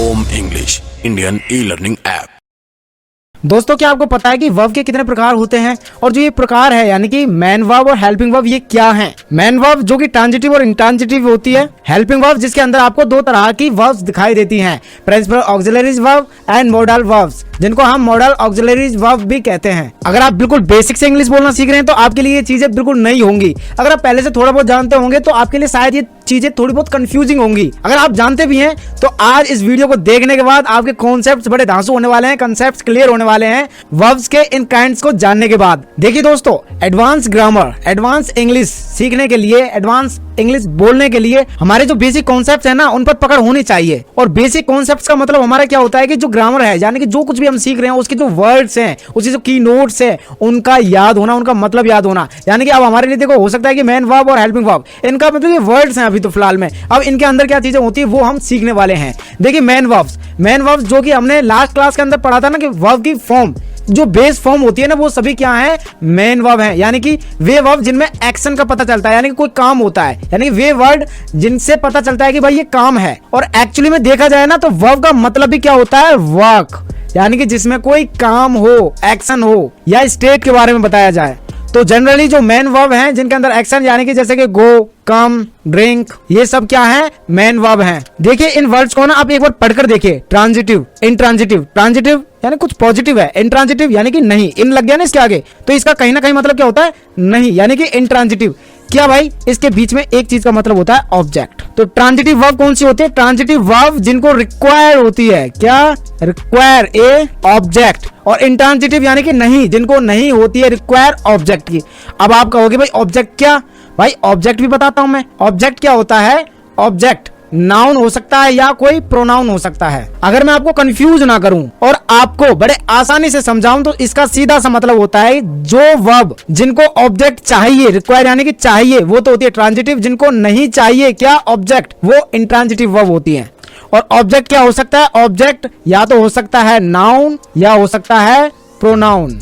ओम English Indian e learning app. दोस्तों, क्या आपको पता है कि वर्ब के कितने प्रकार होते हैं? और जो ये प्रकार है यानी कि मैन वर्ब और हेल्पिंग वर्ब, ये क्या है? मैन वर्ब जो कि ट्रांजिटिव और इंट्रांजिटिव होती है। हेल्पिंग वर्ब जिसके अंदर आपको दो तरह की वर्ब्स दिखाई देती हैं, principal auxiliaries verb and modal verbs, जिनको हम मॉडल ऑक्सिलरीज वर्ब भी कहते हैं। अगर आप बिल्कुल बेसिक से इंग्लिश बोलना सीख रहे हैं तो आपके लिए ये चीजें बिल्कुल नई होंगी। अगर आप पहले से थोड़ा बहुत जानते होंगे तो आपके लिए शायद ये चीजें थोड़ी बहुत कंफ्यूजिंग होंगी। अगर आप जानते भी हैं तो आज इस वीडियो को देखने के बाद आपके कॉन्सेप्ट्स बड़े धांसू होने वाले हैं, कॉन्सेप्ट्स क्लियर होने वाले हैं वर्ब्स के इन काइंड्स को जानने के बाद। देखिए दोस्तों, एडवांस ग्रामर, एडवांस इंग्लिश सीखने के लिए, एडवांस इंग्लिश बोलने के लिए हमारे जो बेसिक कॉन्सेप्ट्स है ना, उन पर पकड़ होनी चाहिए। और बेसिक कॉन्सेप्ट्स का मतलब हमारा क्या होता है कि जो ग्रामर है यानी कि जो कुछ भी हम सीख रहे हैं उसके जो वर्ड्स हैं, उसके जो की नोट्स है, उनका याद होना, उनका मतलब याद होना। यानी कि अब हमारे लिए देखो, हो सकता है कि मैन वर्ब और हेल्पिंग वर्ब, इनका मतलब ये वर्ड्स हैं अभी तो फिलहाल में। अब इनके अंदर क्या चीजें होती है वो हम सीखने वाले हैं। देखिए मैन वर्ब्स जो कि हमने लास्ट क्लास के अंदर पढ़ा था ना कि वर्ब की फॉर्म, जो बेस फॉर्म होती है ना, वो सभी क्या है? मेन वर्ब है। यानी कि वे वर्ब जिनमें एक्शन का पता चलता है, यानी कि कोई काम होता है, यानी कि वे वर्ड जिनसे पता चलता है कि भाई ये काम है। और एक्चुअली में देखा जाए ना तो वर्ब का मतलब भी क्या होता है? वर्क, यानी कि जिसमें कोई काम हो, एक्शन हो या स्टेट के बारे में बताया जाए। तो जनरली जो मेन वर्ब हैं जिनके अंदर एक्शन, यानी कि जैसे कि गो, कम, ड्रिंक, ये सब क्या है? मेन वर्ब हैं। देखिए इन वर्ड्स को ना आप एक बार पढ़कर देखिए। ट्रांजिटिव, इंट्रांजिटिव, ट्रांजिटिव यानी कुछ पॉजिटिव है, इंट्रांजिटिव यानी कि नहीं, इन लग गया ना इसके आगे, तो इसका कहीं ना कहीं मतलब क्या होता है? नहीं, यानी कि इंट्रांजिटिव। क्या भाई? इसके बीच में एक चीज का मतलब होता है ऑब्जेक्ट। तो ट्रांजिटिव वर्ब कौन सी होती है? ट्रांजिटिव वर्ब जिनको रिक्वायर होती है, क्या? Require a object. और इंट्रांजिटिव यानी कि नहीं, जिनको नहीं होती है रिक्वायर ऑब्जेक्ट की। अब आप कहोगे भाई ऑब्जेक्ट क्या? भाई ऑब्जेक्ट भी बताता हूं मैं। ऑब्जेक्ट क्या होता है? ऑब्जेक्ट नाउन हो सकता है या कोई प्रोनाउन हो सकता है। अगर मैं आपको कंफ्यूज ना करूं और आपको बड़े आसानी से समझाऊं तो इसका सीधा सा मतलब होता है जो वर्ब जिनको ऑब्जेक्ट चाहिए, रिक्वायर यानी कि चाहिए, वो तो होती है ट्रांजिटिव। जिनको नहीं चाहिए क्या? ऑब्जेक्ट, वो इंट्रांजिटिव वर्ब होती है। और ऑब्जेक्ट क्या हो सकता है? ऑब्जेक्ट या तो हो सकता है नाउन या हो सकता है प्रोनाउन।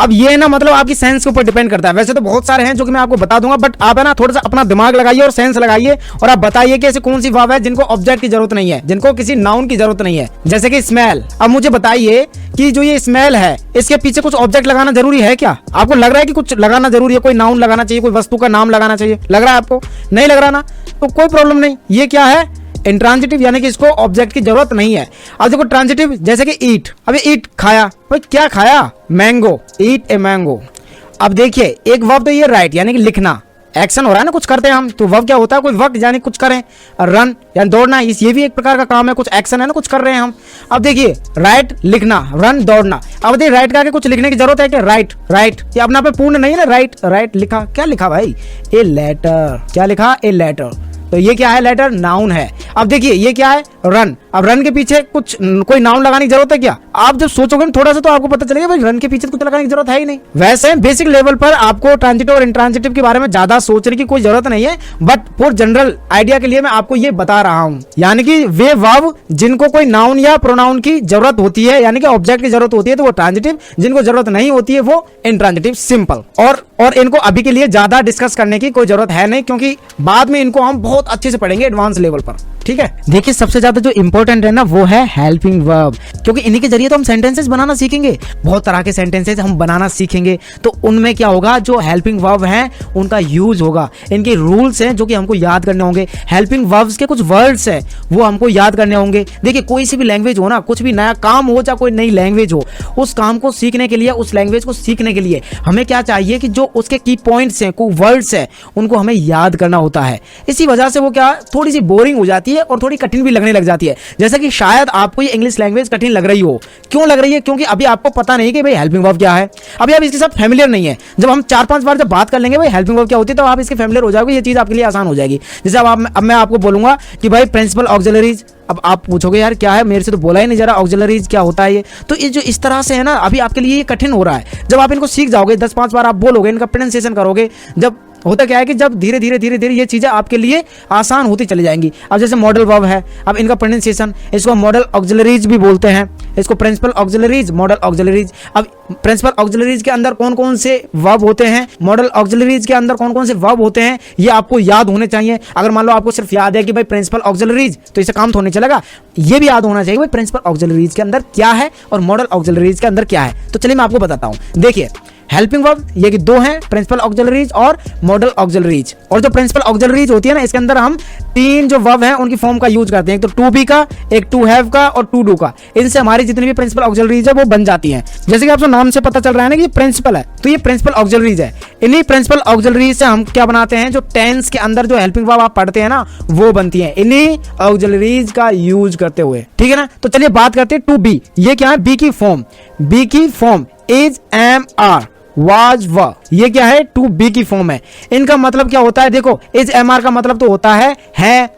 अब ये ना मतलब आपकी सेंस के ऊपर डिपेंड करता है। वैसे तो बहुत सारे हैं जो कि मैं आपको बता दूंगा, बट आप है ना थोड़ा सा अपना दिमाग लगाइए और सेंस लगाइए और आप बताइए कि ऐसी कौन सी वर्ब है जिनको ऑब्जेक्ट की जरूरत नहीं है, जिनको किसी नाउन की जरूरत नहीं है। जैसे कि स्मेल। अब मुझे बताइए कि जो ये स्मेल है इसके पीछे कुछ ऑब्जेक्ट लगाना जरूरी है क्या? आपको लग रहा है कि कुछ लगाना जरूरी है, कोई नाउन लगाना चाहिए, कोई वस्तु का नाम लगाना चाहिए? लग रहा है आपको? नहीं लग रहा ना, तो कोई प्रॉब्लम नहीं। ये क्या है? इंट्रांजिटिव, यानी कि इसको ऑब्जेक्ट की जरूरत नहीं है। अब देखो ट्रांजिटिव, जैसे कि ईट। अब ये ईट खाया, भाई क्या खाया? Mango, eat a mango. अब देखिए एक वर्ब तो ये राइट, यानी कि लिखना, एक्शन हो रहा है ना, कुछ करते हैं हम, तो वर्ब क्या होता है? कोई वक्त यानी कुछ करें। रन यानी दौड़ना, ये भी एक प्रकार का काम है, कुछ एक्शन है ना, कुछ कर रहे हैं हम। अब देखिए राइट लिखना, रन दौड़ना। अब देखिए राइट का आगे कुछ लिखने की जरूरत है क्या? राइट, राइट ये अपना पे पूर्ण नहीं है ना, राइट, राइट लिखा, क्या लिखा भाई? A letter. क्या लिखा? A letter. तो ये क्या है? लेटर, नाउन है। अब देखिए ये क्या है? रन। अब रन के पीछे कुछ कोई नाउन लगाने की जरूरत है क्या? आप जब सोचोगे थोड़ा सा तो आपको पता चलेगा भाई रन के पीछे कुछ लगाने की जरूरत है ही नहीं। वैसे बेसिक लेवल पर आपको ट्रांजिटिव और इंट्रांजिटिव के बारे में ज्यादा सोचने की कोई जरूरत नहीं है, बट फॉर जनरल आइडिया के लिए मैं आपको ये बता रहा हूँ। यानी कि वे वर्ब जिनको कोई नाउन या प्रोनाउन की जरूरत होती है, यानी कि ऑब्जेक्ट की जरूरत होती है, तो वो ट्रांजिटिव, जिनको जरूरत नहीं होती है वो इंट्रांजिटिव। सिंपल। और इनको अभी के लिए ज्यादा डिस्कस करने की कोई जरूरत है नहीं, क्योंकि बाद में इनको हम बहुत अच्छे से पढ़ेंगे एडवांस लेवल पर। ठीक है, देखिए सबसे ज्यादा जो इंपॉर्टेंट है ना वो है हेल्पिंग वर्ब, क्योंकि इन्हीं के जरिए तो हम सेंटेंसेस बनाना सीखेंगे। बहुत तरह के सेंटेंसेस हम बनाना सीखेंगे, तो उनमें क्या होगा? जो हेल्पिंग वर्ब हैं उनका यूज होगा, इनके रूल्स हैं जो कि हमको याद करने होंगे। हेल्पिंग वर्ब्स के कुछ वर्ड्स हैं वो हमको याद करने होंगे। देखिए कोई सी भी लैंग्वेज हो ना, कुछ भी नया काम हो चाहे कोई नई लैंग्वेज हो, उस काम को सीखने के लिए, उस लैंग्वेज को सीखने के लिए हमें क्या चाहिए कि जो उसके की पॉइंट्स हैं, कोई वर्ड्स हैं, उनको हमें याद करना होता है। इसी वजह से वो क्या थोड़ी सी बोरिंग हो जाती है और थोड़ी कठिन भी लगने लग जाती है। जैसे कि शायद आपको ये इंग्लिश लैंग्वेज कठिन लग रही हो। क्यों लग रही है? क्योंकि अभी आपको पता नहीं कि भाई हेल्पिंग वर्ब क्या है, अभी आप इसके साथ फैमिलियर नहीं है। जब हम 4-5 बार जब बात कर लेंगे भाई हेल्पिंग वर्ब क्या होती है, तो आप इसके फैमिलियर हो जाओगे, ये चीज आपके लिए आसान हो जाएगी। जैसे अब मैं आपको बोलूंगा कि भाई प्रिंसिपल ऑक्सिलरीज, अब आप पूछोगे यार क्या है, मेरे से तो बोला ही नहीं जा रहा, ऑक्सिलरीज क्या होता है ये? तो ये जो इस तरह से है ना, अभी आपके लिए ये कठिन हो रहा है। जब आप इनको सीख जाओगे, 10-5 बार आप बोलोगे, इनका प्रोनाउंसिएशन करोगे, जब होता क्या है कि जब धीरे धीरे ये चीजें आपके लिए आसान होती चली जाएंगी। अब जैसे मॉडल वर्ब है, अब इनका प्रोनाउंसिएशन, इसको मॉडल ऑक्सिलरीज भी बोलते हैं, इसको प्रिंसिपल ऑक्सिलरीज, मॉडल ऑक्सिलरीज। अब प्रिंसिपल ऑक्सिलरीज के अंदर कौन कौन से वर्ब होते हैं, मॉडल ऑक्सिलरीज के अंदर कौन कौन से वर्ब होते हैं, ये आपको याद होने चाहिए। अगर मान लो आपको सिर्फ याद है कि भाई प्रिंसिपल ऑक्सिलरीज, तो इससे काम तो नहीं चलेगा, ये भी याद होना चाहिए भाई प्रिंसिपल ऑक्सिलरीज के अंदर क्या है और मॉडल ऑक्सिलरीज के अंदर क्या है। तो चलिए मैं आपको बताता हूं। देखिए हेल्पिंग वर्ब ये कि दो हैं, प्रिंसिपल ऑक्सिलरीज और मॉडल ऑक्सिलरीज। और जो प्रिंसिपल ऑक्सिलरीज होती है ना, इसके अंदर हम तीन जो वर्ब हैं उनकी फॉर्म का यूज करते हैं, एक तो टू बी का, एक टू हैव का और टू डू का। इनसे हमारी जितनी भी प्रिंसिपल ऑक्सिलरीज है वो बन जाती हैं। जैसे कि आपको नाम से पता चल रहा है ना कि ये प्रिंसिपल है, तो ये प्रिंसिपल ऑक्सिलरीज है। इन्हीं प्रिंसिपल ऑक्सिलरीज से हम क्या बनाते हैं, जो टेंस के अंदर जो हेल्पिंग वर्ब आप पढ़ते हैं ना, वो बनती है इन्हीं ऑक्सिलरीज का यूज करते हुए, ठीक है ना। तो चलिए बात करते हैं टू बी। ये क्या है, बी की फॉर्म, बी की form is, am, are, was, were, ये क्या है, टू बी की फॉर्म है। इनका मतलब क्या होता है, देखो इज एम आर का मतलब तो होता है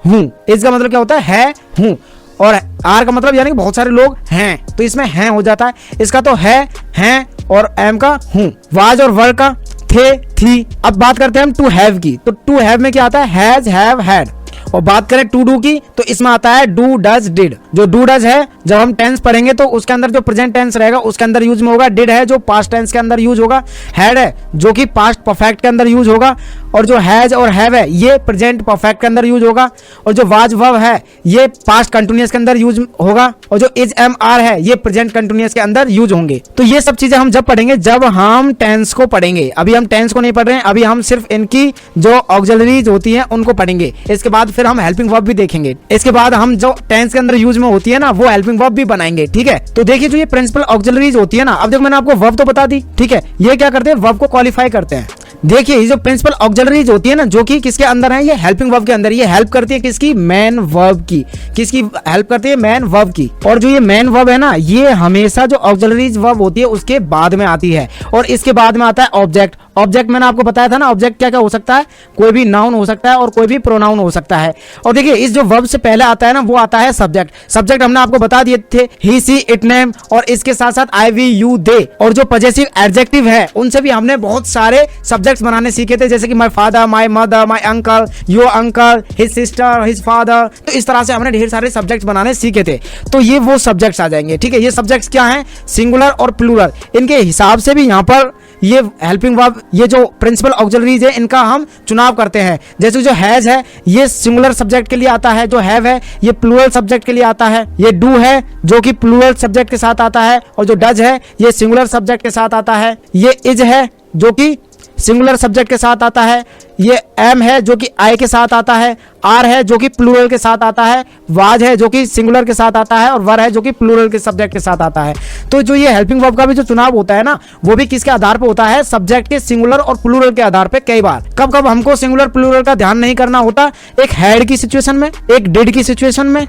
हूं, इज का मतलब क्या होता है हूं, और आर का मतलब यानी कि बहुत सारे लोग हैं, तो इसमें हैं हो जाता है। इसका तो है, हैं, और एम का हूं। वाज और वर का थे, थी। अब बात करते हैं हम टू हैव की। तो टू हैव में क्या आता है, हैज, हैव, हैड। और बात करें टू डू की, तो इसमें आता है डू, डज, डिड। जो डू डज है, जब हम टेंस पढ़ेंगे तो उसके अंदर जो प्रेजेंट टेंस रहेगा उसके अंदर यूज में होगा। डिड है जो पास्ट टेंस के अंदर यूज होगा। हैड है जो कि पास्ट परफेक्ट के अंदर यूज होगा। और जो हैज और हैव है ये प्रेजेंट परफेक्ट के अंदर यूज होगा। और जो वाज वर्ब है ये पास्ट कंटिन्यूअस के अंदर यूज होगा। और जो इज, एम, आर है ये प्रेजेंट कंटिन्यूअस के अंदर यूज होंगे। तो ये सब चीजें हम जब पढ़ेंगे जब हम टेंस को पढ़ेंगे। अभी हम टेंस को नहीं पढ़ रहे हैं, अभी हम सिर्फ इनकी जो ऑक्सिलरीज होती हैं उनको पढ़ेंगे। इसके बाद फिर हम हेल्पिंग वर्ब भी देखेंगे। इसके बाद हम जो टेंस के अंदर यूज में होती है ना वो हेल्पिंग वर्ब भी बनाएंगे, ठीक है। तो देखिए जो ये प्रिंसिपल ऑक्सिलरीज होती है ना, अब देखो मैंने आपको वर्ब तो बता दी, ठीक है। ये क्या करते हैं, वर्ब को क्वालिफाई करते हैं। देखिए ये जो प्रिंसिपल ऑक्सिलरीज होती है ना, जो कि किसके अंदर है, ये हेल्पिंग वर्ब के अंदर। ये हेल्प करती है किसकी, मेन वर्ब की। किसकी हेल्प करती है, मेन वर्ब की। और जो ये मेन वर्ब है ना, ये हमेशा जो ऑक्सिलरीज वर्ब होती है उसके बाद में आती है। और इसके बाद में आता है ऑब्जेक्ट। ऑब्जेक्ट मैंने आपको बताया था ना, ऑब्जेक्ट क्या क्या हो सकता है, कोई भी नाउन हो सकता है और कोई भी प्रोनाउन हो सकता है। और देखिए इस जो वर्ब से पहले आता है ना वो आता है सब्जेक्ट। सब्जेक्ट हमने आपको बता दिए थे, ही, सी, इट, नेम, और इसके साथ साथ आई, वी, यू, दे। और जो पजेसिव एडजेक्टिव है उनसे भी हमने बहुत सारे सब्जेक्ट्स बनाने सीखे थे, जैसे कि my father, my mother, my uncle, your uncle, his sister, his father. तो इस तरह से हमने ढेर सारे सब्जेक्ट्स बनाने सीखे थे। तो ये वो सब्जेक्ट्स आ जाएंगे, ठीक है। ये सब्जेक्ट्स क्या हैं, सिंगुलर और प्लूरल। इनके हिसाब से भी यहाँ पर ये हेल्पिंग वर्ब, ये जो प्रिंसिपल ऑक्सिलरीज है इनका हम चुनाव करते हैं। जैसे जो हैज है ये सिंगुलर सब्जेक्ट के लिए आता है, जो हैव है ये प्लूरल सब्जेक्ट के लिए आता है, ये डू है जो कि प्लूरल सब्जेक्ट के साथ आता है, और जो डज है ये सिंगुलर सब्जेक्ट के साथ आता है, ये इज है जो कि सिंगुलर सब्जेक्ट के साथ आता है, ये एम है जो कि आई के साथ आता है, आर है जो कि प्लूरल के साथ आता है, वाज है जो कि सिंगुलर के साथ आता है, और वर है जो कि प्लूरल के सब्जेक्ट के साथ आता है। तो जो ये हेल्पिंग वर्ब का भी जो चुनाव होता है ना, वो भी किसके आधार पर होता है, सब्जेक्ट के सिंगुलर और प्लूरल के आधार पर। कई बार कब कब हमको सिंगुलर प्लूरल का ध्यान नहीं करना होता, एक हैड की सिचुएशन में, एक डिड की सिचुएशन में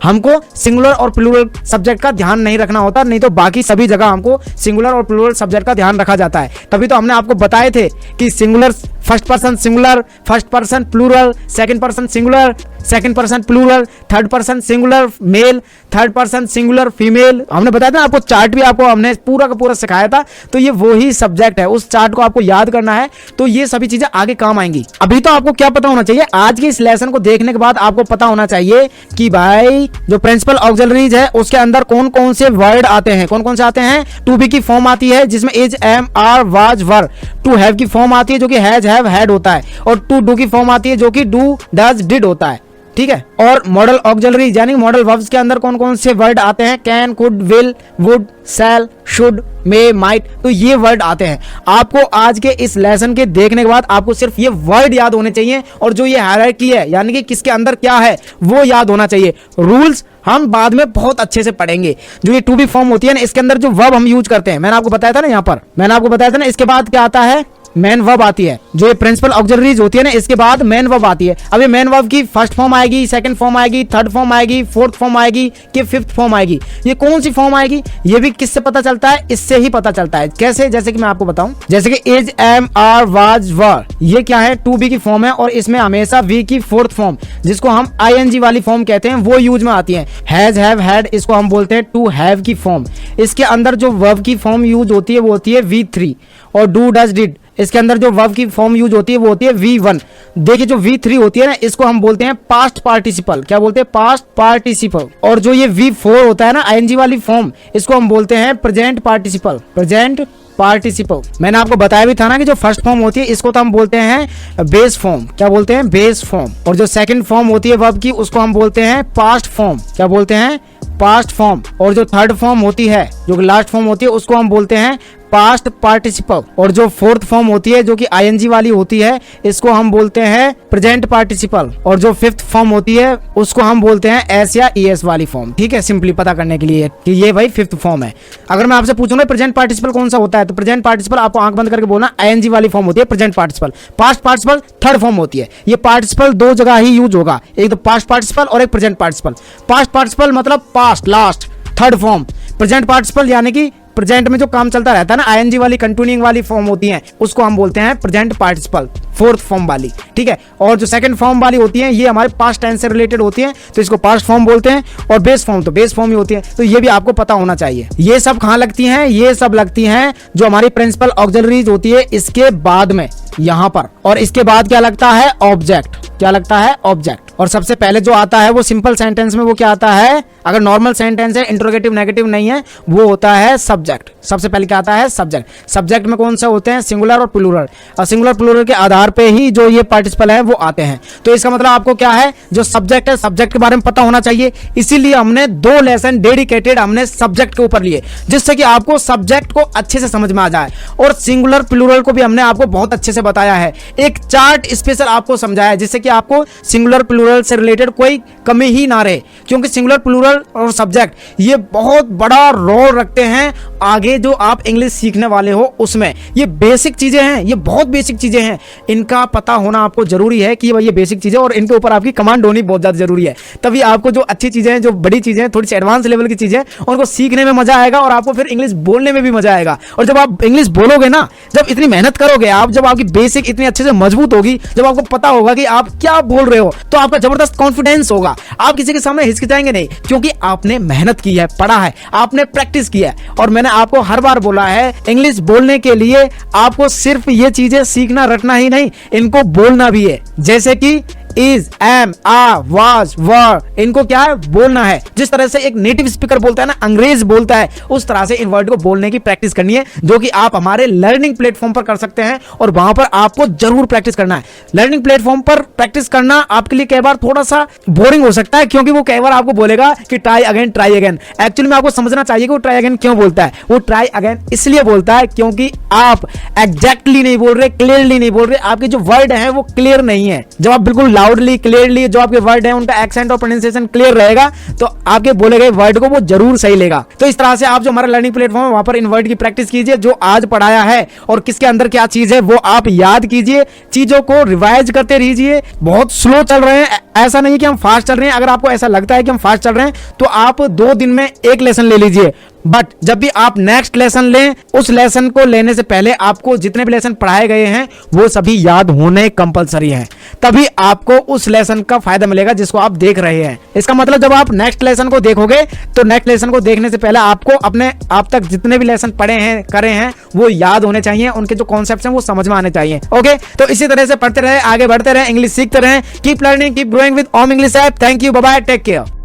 हमको सिंगुलर और प्लूरल सब्जेक्ट का ध्यान नहीं रखना होता, नहीं तो बाकी सभी जगह हमको सिंगुलर और प्लूरल सब्जेक्ट का ध्यान रखा जाता है। तभी तो हमने आपको बताए थे कि singular first person singular, first person plural, second person singular, second person plural, third person singular male, third person singular female. हमने बताया था आपको, चार्ट भी आपको हमने पूरा का पूरा सिखाया था। तो ये वही सब्जेक्ट है, उस चार्ट को आपको याद करना है, तो ये सभी चीजें आगे काम आएंगी। अभी तो आपको क्या पता होना चाहिए, आज के इस लेसन को देखने के बाद आपको पता होना चाहिए कि भाई जो प्रिंसिपल ऑक्सिलरीज है उसके अंदर कौन कौन से वर्ड आते हैं, कौन कौन से आते हैं। टू बी की फॉर्म आती है जिसमें is, am, are, was, were. To have की फॉर्म आती है जो कि हैज, हैव, हैड होता है। और टू डू की फॉर्म आती है जो कि डू, डज, डिड होता है, ठीक है। और मॉडल ऑक्सिलरी यानी मॉडल वर्ब्स के अंदर कौन कौन से वर्ड आते हैं, can, could, will, would, shall, should, may, might. तो ये वर्ड आते हैं। आपको आज के इस लेसन के देखने के बाद आपको सिर्फ ये वर्ड याद होने चाहिए, और जो ये हायरार्की है यानी कि किसके अंदर क्या है वो याद होना चाहिए। रूल्स हम बाद में बहुत अच्छे से पढ़ेंगे। जो ये टू बी फॉर्म होती है ना, इसके अंदर जो वर्ब हम यूज करते हैं, मैंने आपको बताया था ना, यहाँ पर मैंने आपको बताया था ना, इसके बाद क्या आता है, मेन वर्ब आती है। जो ये प्रिंसिपल ऑक्सिलरीज होती है ना, इसके बाद मेन वर्ब आती है। अब ये मेन वर्ब की फर्स्ट फॉर्म आएगी, सेकंड फॉर्म आएगी, थर्ड फॉर्म आएगी, फोर्थ फॉर्म आएगी कि फिफ्थ फॉर्म आएगी। ये कौन सी फॉर्म आएगी ये भी किससे पता चलता है, इससे ही पता चलता है। कैसे, जैसे कि मैं आपको बताऊं, जैसे कि इज, एम, आर, वाज, वर, ये क्या है, टू बी की फॉर्म है, और इसमें हमेशा वी की फोर्थ फॉर्म जिसको हम आईएनजी वाली फॉर्म कहते हैं वो यूज में आती है। हैज, हैव, हैड इसको हम बोलते हैं टू हैव की फॉर्म। इसके अंदर जो वर्ब की फॉर्म यूज होती है वो होती है V3। और डू, डज, डिड इसके अंदर जो वर्ब की फॉर्म यूज होती है वो होती है V1। देखिए जो V3 होती है ना, इसको हम बोलते हैं पास्ट पार्टिसिपल। क्या बोलते हैं? Past participle. और जो ये V4 होता है ना, ING वाली फॉर्म, इसको हम बोलते हैं प्रेजेंट पार्टिसिपल। Present participle. मैंने आपको बताया भी था ना कि जो फर्स्ट फॉर्म होती है इसको तो हम बोलते हैं बेस फॉर्म। क्या बोलते हैं? Base form. और जो सेकंड फॉर्म होती है वर्ब की, उसको हम बोलते हैं पास्ट फॉर्म। क्या बोलते हैं? Past form. और जो थर्ड फॉर्म होती है, जो लास्ट फॉर्म होती है, उसको हम बोलते हैं पास्ट पार्टिसिपल। और जो फोर्थ फॉर्म होती है जो कि ING वाली होती है, इसको हम बोलते हैं प्रेजेंट पार्टिसिपल। और जो फिफ्थ फॉर्म होती है उसको हम बोलते हैं S या ES वाली फॉर्म। ठीक है, सिंपली पता करने के लिए कि ये भाई फिफ्थ फॉर्म है। अगर मैं आपसे पूछूं ना प्रेजेंट पार्टिसिपल कौन सा होता है, तो प्रेजेंट पार्टिसिपल आपको आंख बंद करके बोलना ING वाली फॉर्म होती है present participle. Past participle third form होती है। ये पार्टिसिपल दो जगह ही यूज होगा, एक तो पास्ट पार्टिसिपल और एक प्रेजेंट पार्टिसिपल। पास्ट पार्टिसिपल मतलब past, last, third form. Present participle यानी कि प्रेजेंट में जो काम चलता रहता है ना, ING वाली कंटिन्यूइंग वाली फॉर्म होती है, उसको हम बोलते हैं प्रेजेंट पार्टिसिपल, फोर्थ फॉर्म वाली। ठीक है। और जो सेकंड फॉर्म वाली होती है ये हमारे पास्ट टेंस से रिलेटेड होती है, तो इसको पास्ट फॉर्म बोलते हैं। और बेस फॉर्म तो बेस फॉर्म ही होती है। तो ये भी आपको पता होना चाहिए। ये सब कहाँ लगती हैं? ये सब लगती हैं जो हमारी प्रिंसिपल ऑक्सिलरीज होती है इसके बाद में, यहां पर। और इसके बाद क्या लगता है? ऑब्जेक्ट। क्या लगता है? ऑब्जेक्ट। और सबसे पहले जो आता है वो सिंपल सेंटेंस में वो क्या आता है? अगर नॉर्मल सेंटेंस है, इंट्रोगेटिव नेगेटिव नहीं है, वो होता है सब्जेक्ट। सबसे पहले क्या आता है? सब्जेक्ट। सब्जेक्ट में कौन से होते हैं? सिंगुलर और प्लूरल। और सिंगुलर प्लूरल के आधार पे ही जो ये पार्टिसिपल है वो आते हैं। तो इसका मतलब आपको क्या है? जो सब्जेक्ट है, सब्जेक्ट के बारे में पता होना चाहिए। इसीलिए हमने 2 लेसन डेडिकेटेड हमने सब्जेक्ट के ऊपर लिए, जिससे कि आपको सब्जेक्ट को अच्छे से समझ में आ जाए। और सिंगुलर प्लूरल को भी हमने आपको बहुत अच्छे से बताया है, एक चार्ट स्पेशल आपको समझाया है, जिससे कि आपको सिंगुलर प्लूरल से रिलेटेड कोई कमी ही ना रहे। क्योंकि सिंगुलर प्लूरल और सब्जेक्ट ये बहुत बड़ा रोल रखते हैं आगे जो आप इंग्लिश सीखने वाले हो उसमें। ये बेसिक चीजें हैं, ये बहुत बेसिक चीजें हैं, इनका पता होना आपको जरूरी है कि भाई ये बेसिक चीजें, और इनके ऊपर आपकी कमांड होनी बहुत ज्यादा जरूरी है। तभी आपको जो अच्छी चीजें हैं, जो बड़ी चीजें हैं, थोड़ी सी एडवांस लेवल की चीजें, उनको सीखने में मजा आएगा और आपको फिर इंग्लिश बोलने में भी मजा आएगा। और जब आप इंग्लिश बोलोगे ना, जब इतनी मेहनत करोगे आप, जब आपकी बेसिक इतनी अच्छे से मजबूत होगी, जब आपको पता होगा कि आप क्या बोल रहे हो, तो आपका जबरदस्त कॉन्फिडेंस होगा। आप किसी के सामने हिचकिचाएंगे नहीं, क्योंकि आपने मेहनत की है, पढ़ा है, आपने प्रैक्टिस किया है। और मैंने आपको हर बार बोला है, इंग्लिश बोलने के लिए आपको सिर्फ ये चीजें सीखना रटना ही नहीं, इनको बोलना भी है। जैसे कि इज, एम, आ, वाज, वर, इनको क्या है? बोलना है। जिस तरह से एक नेटिव स्पीकर बोलता है ना, अंग्रेज बोलता है, उस तरह से इन वर्ड को बोलने की प्रैक्टिस करनी है, जो कि आप हमारे लर्निंग प्लेटफॉर्म पर कर सकते हैं। और वहां पर आपको जरूर प्रैक्टिस करना है। लर्निंग प्लेटफॉर्म पर प्रैक्टिस करना आपके लिए कई बार थोड़ा सा बोरिंग हो सकता है, क्योंकि वो कई बार आपको बोलेगा कि try again, try again. Actually में आपको समझना चाहिए कि वो ट्राई अगेन क्यों बोलता है। वो ट्राई अगेन इसलिए बोलता है क्योंकि आप एग्जैक्टली नहीं बोल रहे, क्लियरली नहीं बोल रहे, आपके जो वर्ड है वो क्लियर नहीं है। जब आप बिल्कुल लाउडली, क्लियरली जो आपके वर्ड है उनका एक्सेंट और प्रोनाउंसिएशन क्लियर रहेगा, तो आपके बोले गए वर्ड को वो जरूर सही लेगा। तो इस तरह से आप जो हमारा लर्निंग प्लेटफॉर्म है वहां पर इन वर्ड की प्रैक्टिस कीजिए, जो आज पढ़ाया है और किसके अंदर क्या चीज है वो आप याद कीजिए, चीजों को रिवाइज करते रहिए। बहुत स्लो चल रहे हैं, ऐसा नहीं कि हम फास्ट चल रहे हैं। अगर आपको ऐसा लगता है कि हम फास्ट चल रहे हैं, तो आप 2 दिन में 1 लेसन ले लीजिए। बट जब भी आप नेक्स्ट लेसन लें, उस लेसन को लेने से पहले आपको जितने भी लेसन पढ़ाए गए हैं वो सभी याद होने कंपलसरी हैं। तभी आपको उस लेसन का फायदा मिलेगा जिसको आप देख रहे हैं। इसका मतलब जब आप नेक्स्ट लेसन को देखोगे, तो नेक्स्ट लेसन को देखने से पहले आपको अपने आप तक जितने भी लेसन पढ़े हैं, करे हैं, वो याद होने चाहिए, उनके जो कॉन्सेप्ट्स हैं वो समझ में आने चाहिए। ओके, तो इसी तरह से पढ़ते रहे, आगे बढ़ते रहे, इंग्लिश सीखते रहे। Keep learning, keep growing with Om English app. Thank you, bye bye, take care.